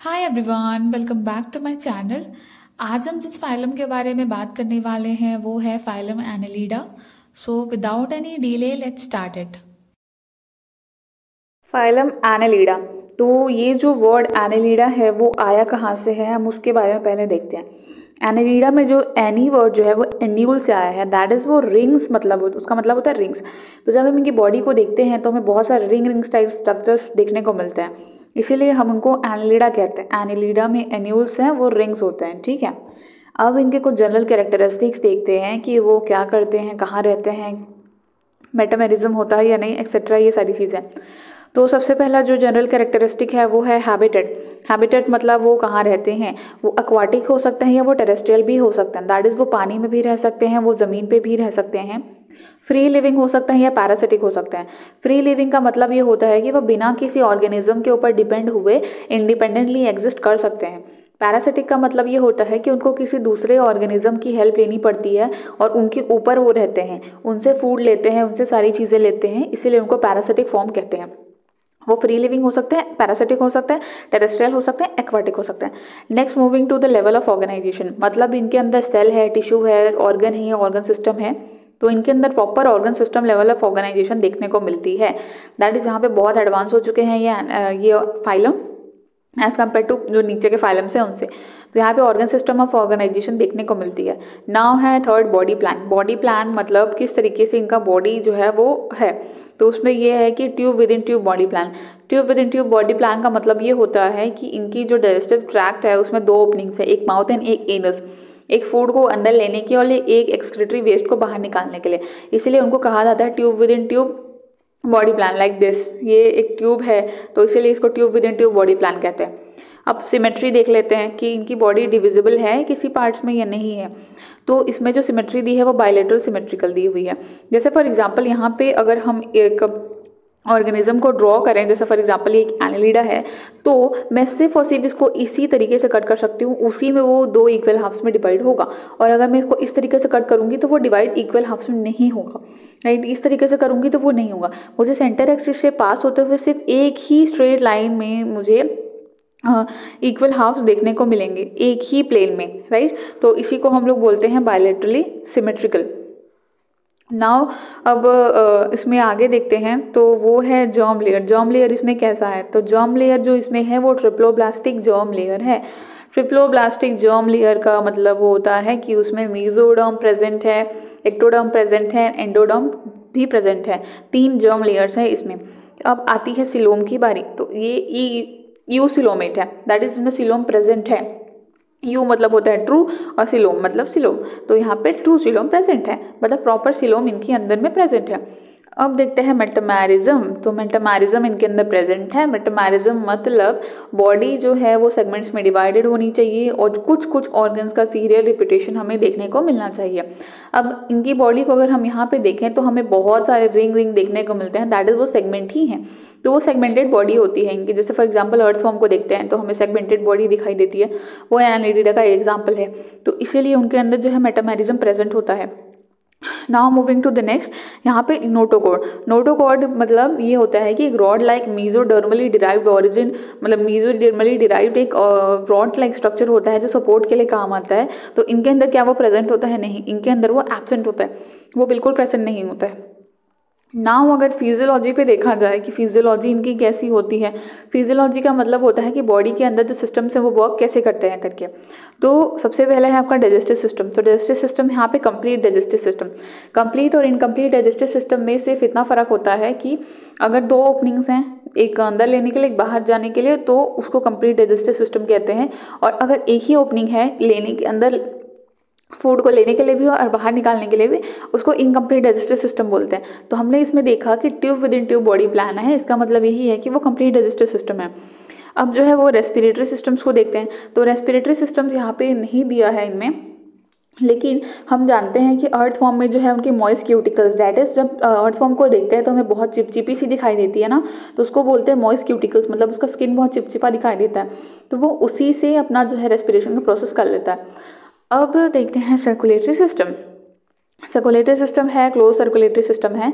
Hi everyone, welcome back to my channel. आज हम जिस फाइलम के बारे में बात करने वाले हैं वो है phylum Annelida. So without any delay let's start it. Phylum Annelida. तो ये जो वर्ड एनालिडा है वो आया कहाँ से है, हम उसके बारे में पहले देखते हैं। एनालिडा में जो एनी वर्ड जो है वो एन्यूल से आया है, दैट इज़ वो रिंग्स, मतलब उसका मतलब होता है रिंग्स। तो जब हम इनकी बॉडी को देखते हैं तो हमें बहुत सारे रिंग्स टाइप स्ट्रक्चर्स देखने को मिलते हैं, इसीलिए हम उनको एनालिडा कहते हैं। एनालिडा में एन्यूल्स हैं, वो रिंग्स होते हैं, ठीक है। अब इनके कुछ जनरल कैरेक्टरिस्टिक्स देखते हैं कि वो क्या करते हैं, कहाँ रहते हैं, मेटामेरिज्म होता है या नहीं, एक्सेट्रा, ये सारी चीज़ें। तो सबसे पहला जो जनरल कैरेक्टरिस्टिक है वो है हैबिटेट। हैबिटेट मतलब वो कहाँ रहते हैं, वो एक्वाटिक हो सकते हैं या वो टेरेस्ट्रियल भी हो सकते हैं, दैट इज़ वो पानी में भी रह सकते हैं, वो ज़मीन पे भी रह सकते हैं। फ्री लिविंग हो सकते हैं या पैरासिटिक हो सकते हैं। फ्री लिविंग का मतलब ये होता है कि वो बिना किसी ऑर्गेनिज्म के ऊपर डिपेंड हुए इंडिपेंडेंटली एग्जिस्ट कर सकते हैं। पैरासिटिक का मतलब ये होता है कि उनको किसी दूसरे ऑर्गेनिज्म की हेल्प लेनी पड़ती है और उनके ऊपर वो रहते हैं, उनसे फूड लेते हैं, उनसे सारी चीज़ें लेते हैं, इसीलिए उनको पैरासिटिक फॉर्म कहते हैं। वो फ्री लिविंग हो सकते हैं, पैरासिटिक हो सकते हैं, टेरेस्ट्रियल हो सकते हैं, एक्वाटिक हो सकते हैं। Next, moving to the level of organization, मतलब इनके अंदर सेल है, टिश्यू है, ऑर्गन है, ऑर्गन सिस्टम है। तो इनके अंदर proper organ system level of organization देखने को मिलती है, दैट इज यहाँ पे बहुत एडवांस हो चुके हैं ये फाइलम एज कम्पेयर टू जो नीचे के फाइलम्स हैं उनसे। तो यहाँ पे ऑर्गन सिस्टम ऑफ ऑर्गेनाइजेशन देखने को मिलती है। नाउ है third, body plan. Body plan मतलब किस तरीके से इनका बॉडी जो है वो है। तो उसमें ये है कि tube with in tube body plan. Tube with in tube body plan का मतलब ये होता है कि इनकी जो डाइजेस्टिव ट्रैक्ट है उसमें दो ओपनिंग्स है, एक माउथ एंड एक एनस, एक फूड को अंदर लेने की और एक एक्सक्रीटरी वेस्ट को बाहर निकालने के लिए, इसलिए उनको कहा जाता है tube with in tube body plan, like this. ये एक ट्यूब है तो इसीलिए इसको tube with in tube body plan कहते हैं। अब सिमेट्री देख लेते हैं कि इनकी बॉडी डिविजिबल है किसी पार्ट्स में या नहीं है। तो इसमें जो सिमेट्री दी है वो बायलेटरल सिमेट्रिकल दी हुई है। जैसे फॉर एग्जांपल यहाँ पे अगर हम एक ऑर्गेनिज्म को ड्रॉ करें, जैसे फॉर एग्जांपल ये एक एनालिडा है, तो मैं सिर्फ और सिर्फ इसको इसी तरीके से कट कर सकती हूँ, उसी में वो दो इक्वल हाफ्स में डिवाइड होगा। और अगर मैं इसको इस तरीके से कट करूँगी तो वो डिवाइड इक्वल हाफ्स में नहीं होगा, राइट। इस तरीके से करूँगी तो वो नहीं होगा। मुझे सेंटर एक्सिस से पास होते हुए सिर्फ एक ही स्ट्रेट लाइन में मुझे इक्वल हाफ्स देखने को मिलेंगे, एक ही प्लेन में, राइट। तो इसी को हम लोग बोलते हैं बायलेटरली सिमेट्रिकल। नाउ अब इसमें आगे देखते हैं तो वो है जर्म लेयर। जर्म लेयर इसमें कैसा है, तो जर्म लेयर जो इसमें है वो ट्रिप्लोब्लास्टिक जर्म लेयर है। ट्रिप्लोब्लास्टिक जर्म लेयर का मतलब होता है कि उसमें मेसोडर्म प्रेजेंट है, एक्टोडर्म प्रेजेंट है, एंडोडर्म भी प्रेजेंट है, 3 जर्म लेयर्स है इसमें। अब आती है सिलोम की बारी, तो ये यू सिलोमेट है, दैट इज इसमें सिलोम प्रेजेंट है। यू मतलब होता है ट्रू और सिलोम मतलब सिलोम, तो यहाँ पे ट्रू सिलोम प्रेजेंट है, मतलब प्रॉपर सिलोम इनके अंदर में प्रेजेंट है। अब देखते हैं मेटामेरिज्म। तो मेटामेरिज्म इनके अंदर प्रेजेंट है। मेटामेरिज्म मतलब बॉडी जो है वो सेगमेंट्स में डिवाइडेड होनी चाहिए और कुछ कुछ ऑर्गन्स का सीरियल रिपीटेशन हमें देखने को मिलना चाहिए। अब इनकी बॉडी को अगर हम यहाँ पे देखें तो हमें बहुत सारे रिंग देखने को मिलते हैं, दैट इज वो सेगमेंट ही हैं। तो वो सेगमेंटेड बॉडी होती है इनकी। जैसे फॉर एग्जांपल अर्थवॉर्म को देखते हैं तो हमें सेगमेंटेड बॉडी दिखाई देती है, वो एनालिडा का एग्जांपल है। तो इसीलिए उनके अंदर जो है मेटामेरिज्म प्रेजेंट होता है। Now moving to the next, यहाँ पे नोटोकॉर्ड। नोटोकॉर्ड मतलब ये होता है कि एक rod like mesodermally derived origin, मतलब मीजोडर्मली डिराइव्ड एक रॉड लाइक स्ट्रक्चर होता है जो सपोर्ट के लिए काम आता है। तो इनके अंदर क्या वो प्रेजेंट होता है? नहीं, इनके अंदर वो एब्सेंट होता है, वो बिल्कुल प्रेजेंट नहीं होता है। नाउ अगर फिजियोलॉजी पे देखा जाए कि फिजियोलॉजी इनकी कैसी होती है, फिजियोलॉजी का मतलब होता है कि बॉडी के अंदर जो सिस्टम्स हैं वो वर्क कैसे करते हैं करके। तो सबसे पहला है आपका डाइजेस्टिव सिस्टम। तो डाइजेस्टिव सिस्टम यहाँ पे कंप्लीट डाइजेस्टिव सिस्टम। कंप्लीट और इनकम्प्लीट डाइजेस्टिव सिस्टम में सिर्फ इतना फ़र्क होता है कि अगर 2 ओपनिंग्स हैं, एक अंदर लेने के लिए एक बाहर जाने के लिए, तो उसको कंप्लीट डाइजेस्टिव सिस्टम कहते हैं। और अगर एक ही ओपनिंग है लेने के अंदर फूड को लेने के लिए भी और बाहर निकालने के लिए भी, उसको इनकम्प्लीट डाइजेस्टिव सिस्टम बोलते हैं। तो हमने इसमें देखा कि tube with in tube body plan है, इसका मतलब यही है कि वो कंप्लीट डाइजेस्टिव सिस्टम है। अब जो है वो रेस्पिरेटरी सिस्टम्स को देखते हैं। तो रेस्पिरेटरी सिस्टम्स यहाँ पे नहीं दिया है इनमें, लेकिन हम जानते हैं कि अर्थ फॉर्म में जो है उनकी मॉइस्ट क्यूटिकल्स, दैट इज जब अर्थ फॉर्म को देखते हैं तो हमें बहुत चिपचिपी सी दिखाई देती है ना, तो उसको बोलते हैं मॉइस्ट क्यूटिकल्स, मतलब उसका स्किन बहुत चिपचिपा दिखाई देता है। तो वो उसी से अपना जो है रेस्पिरेशन का प्रोसेस कर लेता है। अब देखते हैं सर्कुलेटरी सिस्टम। सर्कुलेटरी सिस्टम है, क्लोज सर्कुलेटरी सिस्टम है।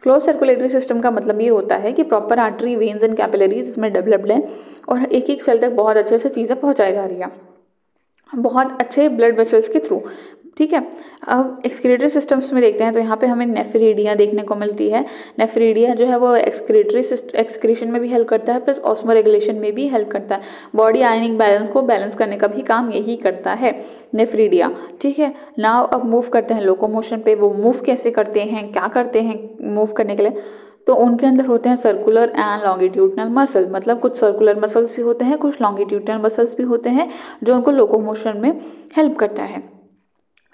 क्लोज सर्कुलेटरी सिस्टम का मतलब ये होता है कि proper artery, veins and capillaries इसमें डेवलप्ड है और एक एक सेल तक बहुत अच्छे से चीज़ें पहुँचाई जा रही है, बहुत अच्छे ब्लड वेसल्स के थ्रू। ठीक है, अब एक्सक्रीटरी सिस्टम्स में देखते हैं तो यहाँ पे हमें नेफ्रिडिया देखने को मिलती है। नेफ्रिडिया जो है वो एक्सक्रीशन में भी हेल्प करता है, प्लस ऑस्मो रेगुलेशन में भी हेल्प करता है। बॉडी आयनिक बैलेंस को बैलेंस करने का भी काम यही करता है नेफ्रिडिया। ठीक है, नाउ अब मूव करते हैं लोकोमोशन पे। वो मूव कैसे करते हैं, क्या करते हैं मूव करने के लिए, तो उनके अंदर होते हैं सर्कुलर एंड लॉन्गिट्यूडनल मसल, मतलब कुछ सर्कुलर मसल्स भी होते हैं, कुछ लॉन्गिट्यूडनल मसल्स भी होते हैं जो उनको लोकोमोशन में हेल्प करता है।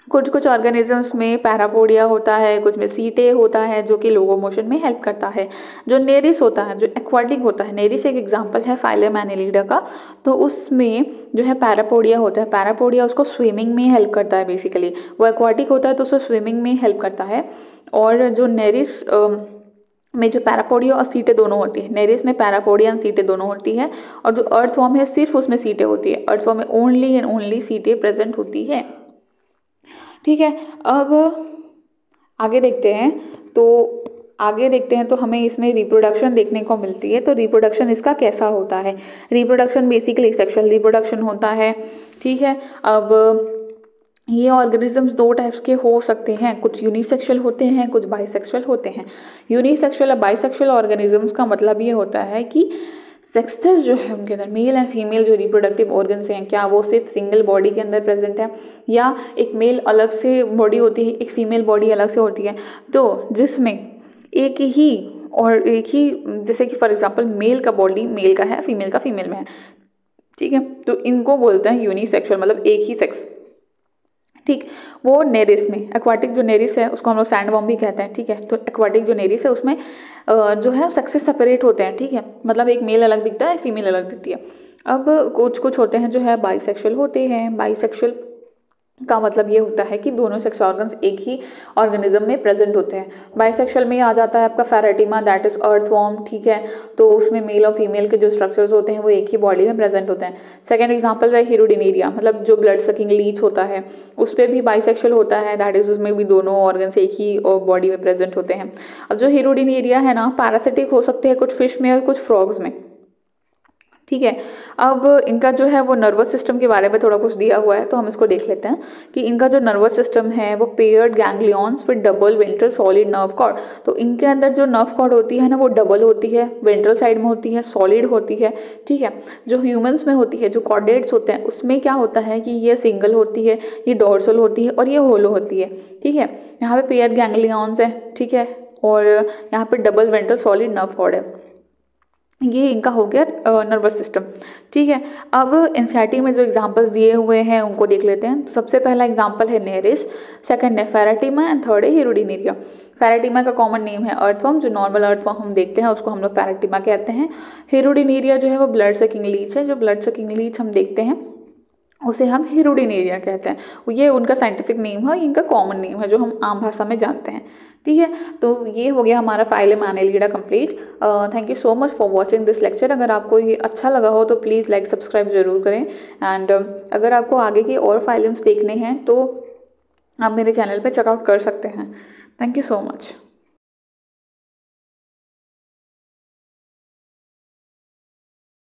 कुछ कुछ ऑर्गेनिजम्स में पैरापोडिया होता है, कुछ में सीटे होता है जो कि लोकोमोशन में हेल्प करता है। जो नेरिस होता है, जो एक्वाटिक होता है, नेरिस एक एग्जांपल है फाइलम एनालिडा का, तो उसमें जो है पैरापोडिया होता है। पैरापोडिया उसको स्विमिंग में हेल्प करता है बेसिकली, वो एक्वाटिक होता है तो उसको स्विमिंग में हेल्प करता है। और जो नेरिस में जो पैरापोडिया और सीटें दोनों होती है, नेरिस में पैरापोडिया और सीटें दोनों होती है, और जो अर्थवॉर्म है सिर्फ उसमें सीटें होती है। अर्थवॉर्म में ओनली एंड ओनली सीटें प्रेजेंट होती है। ठीक है, अब आगे देखते हैं तो हमें इसमें रिप्रोडक्शन देखने को मिलती है। तो रिप्रोडक्शन इसका कैसा होता है, रिप्रोडक्शन बेसिकली सेक्सुअल रिप्रोडक्शन होता है। ठीक है, अब ये ऑर्गेनिजम्स दो टाइप्स के हो सकते हैं, कुछ यूनिसेक्सुअल होते हैं, कुछ बाइसेक्सुअल होते हैं। यूनिसेक्सुअल और बाइसेक्सुअल ऑर्गेनिजम्स का मतलब ये होता है कि सेक्सेस जो है उनके अंदर, मेल एंड फीमेल जो रिप्रोडक्टिव ऑर्गन्स हैं, क्या वो सिर्फ सिंगल बॉडी के अंदर प्रेजेंट है, या एक मेल अलग से बॉडी होती है, एक फीमेल बॉडी अलग से होती है, तो जिसमें एक ही जैसे कि फॉर एग्जांपल मेल का बॉडी मेल का है, फीमेल का फीमेल में है। ठीक है, तो इनको बोलते हैं यूनिसेक्सुअल, मतलब एक ही सेक्स। ठीक, वो नेरिस में एक्वाटिक जो नेरिस है उसको हम लोग सैंडवर्म भी कहते हैं। ठीक है, तो एक्वाटिक जो नेरिस है उसमें जो है सेक्सेस सेपरेट होते हैं। ठीक है, मतलब एक मेल अलग दिखता है, फीमेल अलग दिखती है। अब कुछ होते हैं जो है बाइसेक्सुअल होते हैं। बाइसेक्सुअल का मतलब ये होता है कि दोनों सेक्स ऑर्गन्स एक ही ऑर्गेनिज्म में प्रेजेंट होते हैं। बाइसेक्सुअल में आ जाता है आपका फेरेटिमा, दैट इज अर्थवॉर्म। ठीक है, तो उसमें मेल और फीमेल के जो स्ट्रक्चर्स होते हैं वो एक ही बॉडी में प्रेजेंट होते हैं। सेकेंड एग्जांपल है हिरुडिनेरिया, मतलब जो ब्लड सकिंग लीच होता है उस पर भी बाइसेक्सुअल होता है, दैट इज उसमें भी दोनों ऑर्गन्स एक ही बॉडी में प्रेजेंट होते हैं। अब जो हिरुडिनेरिया है ना, पैरासिटिक हो सकते हैं कुछ फिश में और कुछ फ्रॉग्स में। ठीक है, अब इनका जो है वो नर्वस सिस्टम के बारे में थोड़ा कुछ दिया हुआ है, तो हम इसको देख लेते हैं कि इनका जो नर्वस सिस्टम है वो paired ganglions with double ventral solid nerve cord. तो इनके अंदर जो नर्व कॉर्ड होती है ना वो डबल होती है, वेंट्रल साइड में होती है, सॉलिड होती है। ठीक है, जो ह्यूमंस में होती है, जो कॉर्डेट्स होते हैं उसमें क्या होता है कि ये सिंगल होती है, ये डोर्सल होती है और ये होलो होती है। ठीक है, यहाँ पे पेयर्ड गैंग्लियंस है। ठीक है, और यहाँ पे double ventral solid nerve cord है। ये इनका हो गया नर्वस सिस्टम। ठीक है, अब एंजाइटी में जो एग्जांपल्स दिए हुए हैं उनको देख लेते हैं। तो सबसे पहला एग्जांपल है नेरिस, सेकंड है फेरेटिमा एंड थर्ड है हिरुडिनेरिया। फेरेटिमा का कॉमन नेम है अर्थवॉर्म, जो नॉर्मल अर्थवॉर्म हम देखते हैं उसको हम लोग फेरेटिमा कहते हैं। हिरुडिनेरिया जो है वो ब्लड सकिंग लीच है, जो ब्लड सकिंग लीच हम देखते हैं उसे हम हिरुडिनेरिया कहते हैं। ये उनका साइंटिफिक नेम है, इनका कॉमन नेम है जो हम आम भाषा में जानते हैं। ठीक है, तो ये हो गया हमारा phylum Annelida complete. Thank you so much for watching this lecture. अगर आपको ये अच्छा लगा हो तो प्लीज़ लाइक सब्सक्राइब जरूर करें। एंड अगर आपको आगे की और फाइलम्स देखने हैं तो आप मेरे चैनल पे चेकआउट कर सकते हैं। Thank you so much.